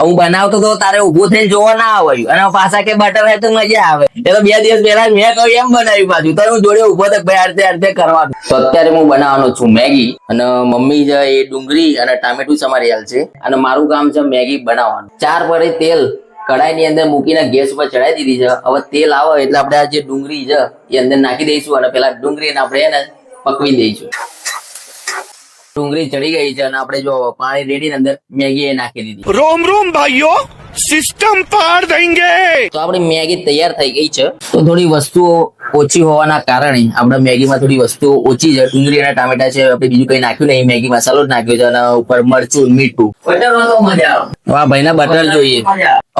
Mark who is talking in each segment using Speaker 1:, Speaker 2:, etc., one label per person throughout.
Speaker 1: હું બનાવતો તો તારે ઉભું થઈને જોવા ના આવ્યું અને પાછા કે બટર હોય તો મજા આવે. એ તો 2 દિવસ પહેલા મેં કહ્યું એમ બનાવ્યું પાછું તો હું જોડે ઉભો તો ભાઈ અડધે અડધે કરવાનું. તો અત્યારે હું બનાવવાનો છું મેગી અને મમ્મી છે એ ડુંગળી અને ટામેટું સમારી આલ છે અને મારું કામ છે મેગી બનાવવાનું. 4 પડી તેલ કડાઈ ની અંદર મૂકીને ગેસ ઉપર ચડાવી દીધી છે. હવે તેલ આવે એટલે આપણે આ જે ડુંગળી છે એ અંદર નાખી દઈશું અને પેલા ડુંગળીને આપણે એને પકવી દઈશું. ડુંગળી ચડી ગઈ છે અને આપણે જો પાણી રેડી અંદર મેગી એ નાખી દીધી.
Speaker 2: रोम रोम भाइयों सिस्टम पार देंगे.
Speaker 1: તો આપણી મેગી તૈયાર થઈ ગઈ છે. તો થોડી વસ્તુઓ ઓછી હોવાના કારણે આપણે મેગીમાં થોડી વસ્તુઓ ઓછી છે. ડુંગળી અને ટામેટા છે, આપણે બીજું કઈ નાખ્યું નહીં. મેગી મસાલો જ નાખ્યો છે અને ઉપર મરચું મીઠું. વાહ ભાઈને બટર જોઈએ.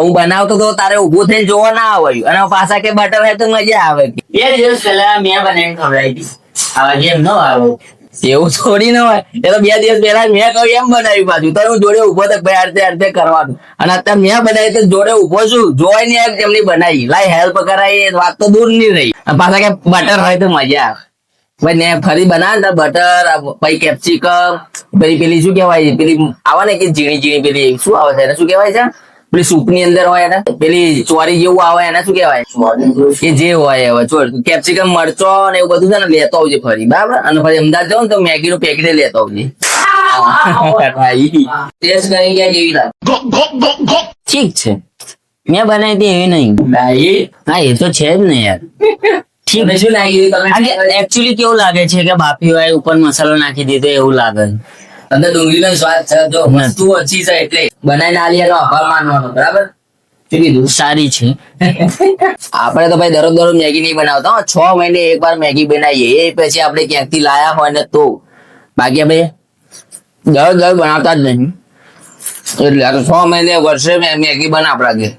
Speaker 1: હું બનાવતો તો તારે ઉભું થઈને જોવા ના આવ્યું અને પાછા કે બટર હોય તો મજા આવે. 2 દિવસ પહેલા મેં બનાવીને ખવડાવી હતી. આવા જેમ ન આવે એવું થોડી ના હોય. એ તો 2 દિવસ પહેલા મેં કહ્યું એમ બનાવ્યું પાછું તો હું જોડે ઉભો તો ભાઈ અડધે અડધે કરવાનું. અને અત્યારે મેં બનાવી તો જોડે ઉભો છું જોઈ ને એમની બનાવી લાઈ હેલ્પ કરાવી વાત તો દૂર ની રહી. પાછા કે બટર હોય તો મજા આવે. ભાઈ ને ફરી બનાવે ને બટર પછી કેપ્સિકમ પેલી શું કહેવાય પેલી આવે ને કે ઝીણી ઝીણી પેલી શું આવે છે એને શું કહેવાય છે પેલી સૂપ ની અંદર હોય એને પેલી ચોરી જેવું આવે એને શું કહેવાય કે જે હોય હવે છોડ કેપ્સિકમ મરચો ને એવું બધું છે ને લેતો આવજે ફરી બરાબર. અને ફરી અમદાવાદ જાવ ને તો મેગી નું પેકેટ લેતો આવજે. ટેસ્ટ કરી ગયા કેવી લાગે? ઠીક છે મેં બનાવી હતી એવી નહીં. હા એ તો છે જ ને યાર. શું લાગ્યું એકચ્યુઅલી કેવું લાગે છે કે બાફી હોય ઉપર મસાલો નાખી દીધો એવું લાગે. અંદર ડુંગળીનો સ્વાદ છે જો વસ્તુ ઓછી છે એટલે બનાવીને આલી એનો આભાર માનવાનો બરાબર. કીધું સારી છે. આપણે તો ભાઈ દરરોજ મેગી નહીં બનાવતા. 6 મહિને એકવાર મેગી બનાવીએ એ પછી આપણે ક્યાંકથી લાયા હોય ને તો. બાકી આપણે દરરોજ બનાવતા જ નહીં એટલે 6 મહિને વર્ષે મેગી બને આપણા ઘેર.